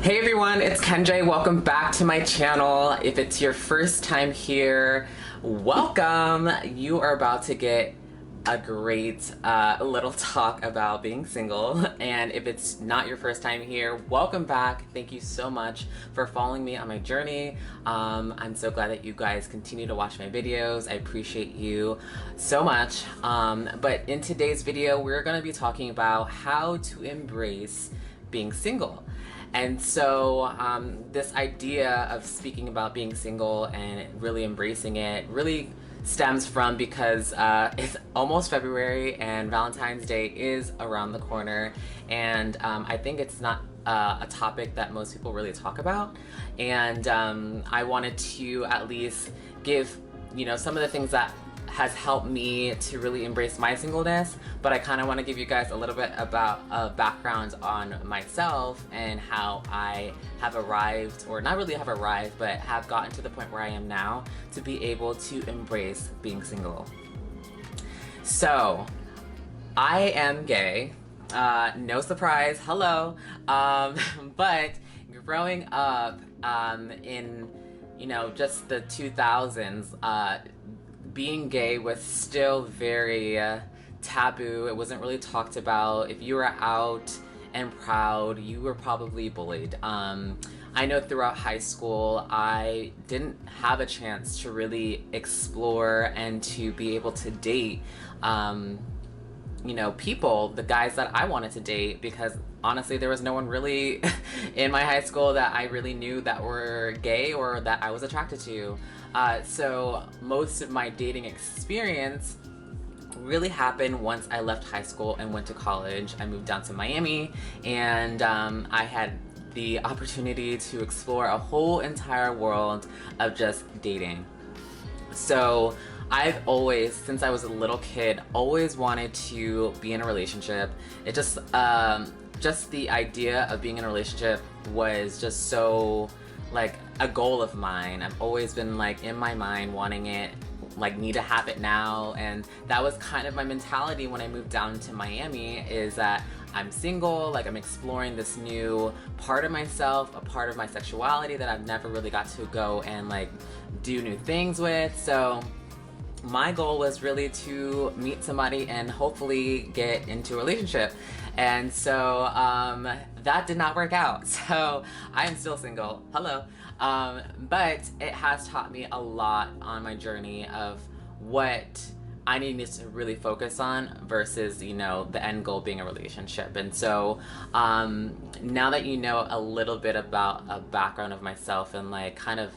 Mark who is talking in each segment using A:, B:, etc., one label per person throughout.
A: Hey everyone, it's Kenjay. Welcome back to my channel. If it's your first time here, welcome. You are about to get a great little talk about being single. And if it's not your first time here, welcome back. Thank you so much for following me on my journey. I'm so glad that you guys continue to watch my videos. I appreciate you so much. But in today's video, we're going to be talking about how to embrace being single. And so this idea of speaking about being single and really embracing it really stems from because it's almost February and Valentine's Day is around the corner, and I think it's not a topic that most people really talk about, and I wanted to at least give some of the things that has helped me to really embrace my singleness, but I kind of want to give you guys a little bit about background on myself and how I have arrived, or not really have arrived, but have gotten to the point where I am now to be able to embrace being single. So, I am gay, no surprise, hello, but growing up in, just the 2000s, being gay was still very taboo. It wasn't really talked about. If you were out and proud, you were probably bullied. I know throughout high school, I didn't have a chance to really explore and to be able to date, people, the guys that I wanted to date, because honestly, there was no one really in my high school that I really knew that were gay or that I was attracted to. So most of my dating experience really happened once I left high school and went to college. I moved down to Miami, and I had the opportunity to explore a whole entire world of just dating. So I've always, since I was a little kid, always wanted to be in a relationship. It just the idea of being in a relationship was just so like a goal of mine. I've always been like in my mind wanting it, like need to have it now, and that was kind of my mentality when I moved down to Miami, is that I'm single, like I'm exploring this new part of myself, a part of my sexuality that I've never really got to go and like do new things with. So my goal was really to meet somebody and hopefully get into a relationship. And so that did not work out. So I'm still single. Hello. But it has taught me a lot on my journey of what I needed to really focus on versus, the end goal being a relationship. And so now that you know a little bit about a background of myself and like kind of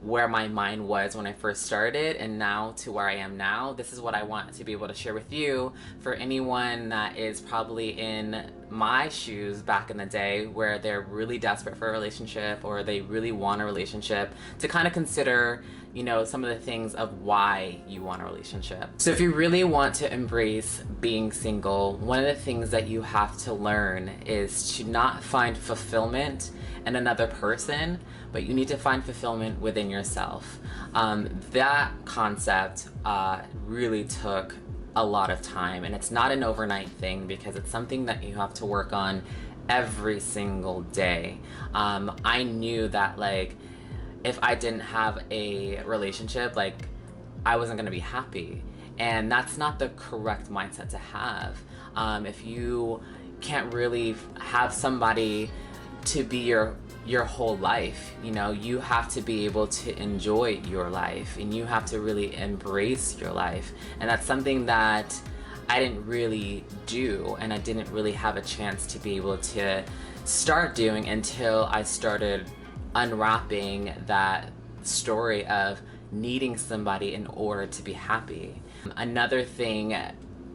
A: where my mind was when I first started and now to where I am now, this is what I want to be able to share with you for anyone that is probably in my shoes back in the day where they're really desperate for a relationship or they really want a relationship, to kind of consider some of the things of why you want a relationship. So if you really want to embrace being single, one of the things that you have to learn is to not find fulfillment in another person, but you need to find fulfillment within yourself. That concept really took a lot of time, and it's not an overnight thing because it's something that you have to work on every single day. I knew that like if I didn't have a relationship, like I wasn't gonna be happy, and that's not the correct mindset to have. If you can't really have somebody to be your whole life, you have to be able to enjoy your life, and you have to really embrace your life. And that's something that I didn't really do, and I didn't really have a chance to be able to start doing until I started unwrapping that story of needing somebody in order to be happy. Another thing,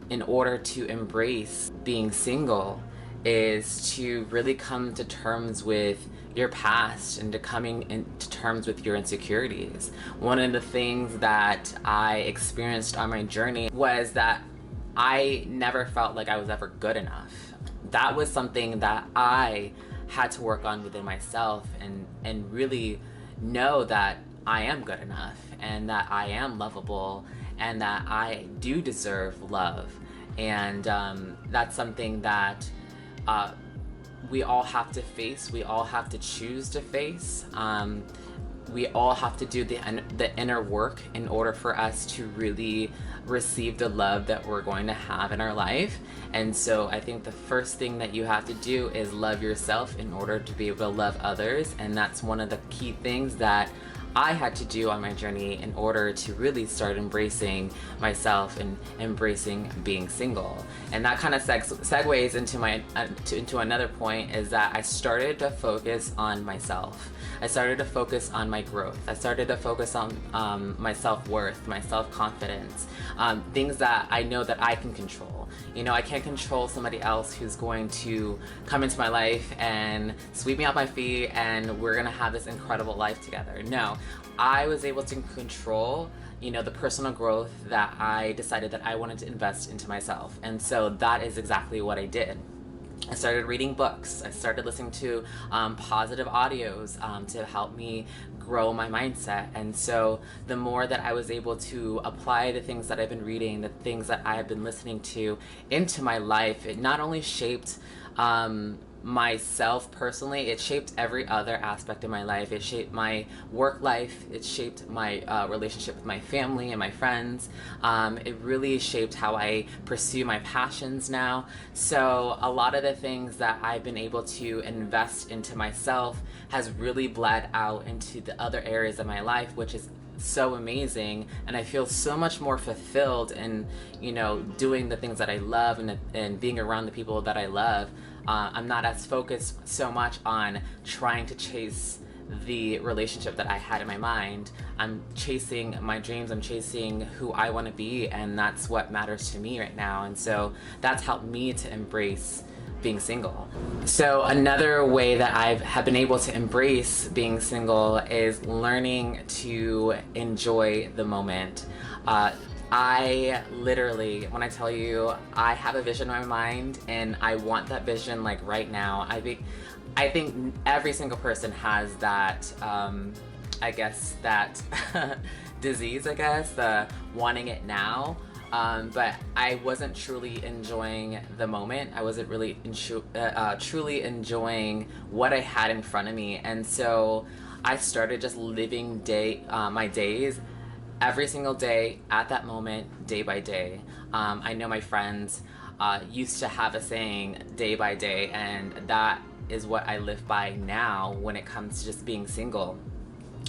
A: in order to embrace being single, is to really come to terms with your past and to coming into terms with your insecurities. One of the things that I experienced on my journey was that I never felt like I was ever good enough. That was something that I had to work on within myself and really know that I am good enough and that I am lovable and that I do deserve love. And that's something that we all have to face, we all have to choose to face. We all have to do the inner work in order for us to really receive the love that we're going to have in our life. And so I think the first thing that you have to do is love yourself in order to be able to love others. And that's one of the key things that I had to do on my journey in order to really start embracing myself and embracing being single. And that kind of segues into another point, is that I started to focus on myself. I started to focus on my growth. I started to focus on my self-worth, my self-confidence, things that I know that I can control. You know, I can't control somebody else who's going to come into my life and sweep me off my feet and we're gonna have this incredible life together. No, I was able to control, you know, the personal growth that I decided that I wanted to invest into myself. And so that is exactly what I did. I started reading books. I started listening to positive audios to help me grow my mindset. And so the more that I was able to apply the things that I've been reading, the things that I have been listening to into my life, it not only shaped myself personally, it shaped every other aspect of my life. It shaped my work life, it shaped my relationship with my family and my friends. It really shaped how I pursue my passions now. So a lot of the things that I've been able to invest into myself has really bled out into the other areas of my life, which is so amazing. And I feel so much more fulfilled in, you know, doing the things that I love and being around the people that I love. I'm not as focused so much on trying to chase the relationship that I had in my mind. I'm chasing my dreams, I'm chasing who I want to be, and that's what matters to me right now. And so that's helped me to embrace being single. So another way that have been able to embrace being single is learning to enjoy the moment. I literally, when I tell you, I have a vision in my mind and I want that vision like right now. I think every single person has that, I guess, that disease, I guess, the wanting it now. But I wasn't truly enjoying the moment. I wasn't really truly enjoying what I had in front of me. And so I started just living my days every single day at that moment, day by day. I know my friends used to have a saying, day by day, and that is what I live by now when it comes to just being single.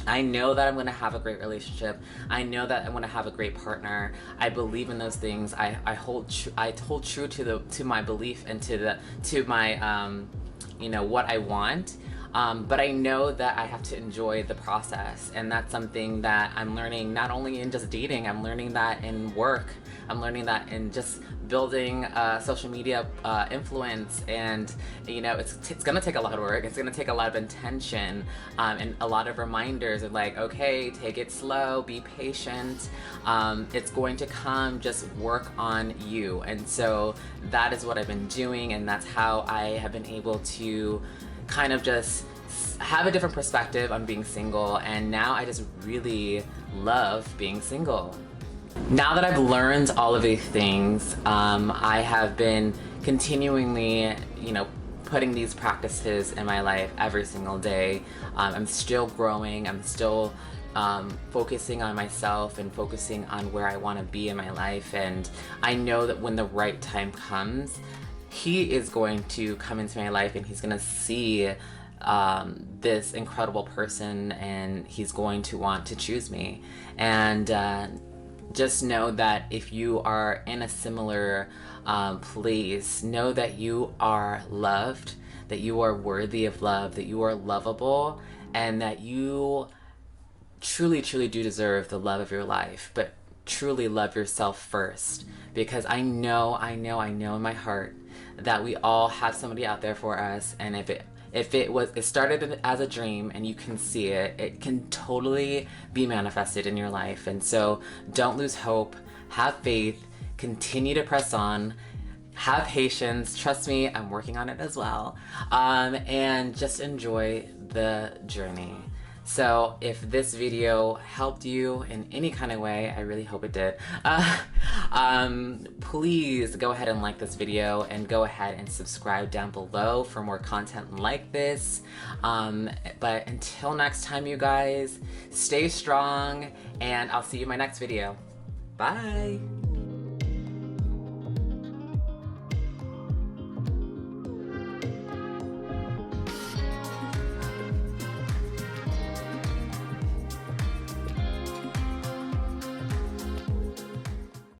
A: I know that I'm going to have a great relationship. I know that I'm going to have a great partner. I believe in those things. I hold true to my belief and to my you know, what I want. But I know that I have to enjoy the process, and that's something that I'm learning not only in just dating. I'm learning that in work. I'm learning that in just building social media influence, and you know, it's gonna take a lot of work. It's gonna take a lot of intention and a lot of reminders of like, okay, take it slow, be patient. It's going to come. Just work on you. And so that is what I've been doing, and that's how I have been able to kind of just have a different perspective on being single, and now I just really love being single. Now that I've learned all of these things, I have been continually, you know, putting these practices in my life every single day. I'm still growing. I'm still focusing on myself and focusing on where I want to be in my life. And I know that when the right time comes, he is going to come into my life and he's going to see this incredible person, and he's going to want to choose me. And just know that if you are in a similar place, know that you are loved, that you are worthy of love, that you are lovable, and that you truly, truly do deserve the love of your life. But truly love yourself first, because I know in my heart that we all have somebody out there for us. And if it started as a dream and you can see it, it can totally be manifested in your life. And so don't lose hope, have faith, continue to press on, have patience. Trust me, I'm working on it as well. And just enjoy the journey. So if this video helped you in any kind of way, I really hope it did, please go ahead and like this video and go ahead and subscribe down below for more content like this. But until next time, you guys, stay strong, and I'll see you in my next video. Bye!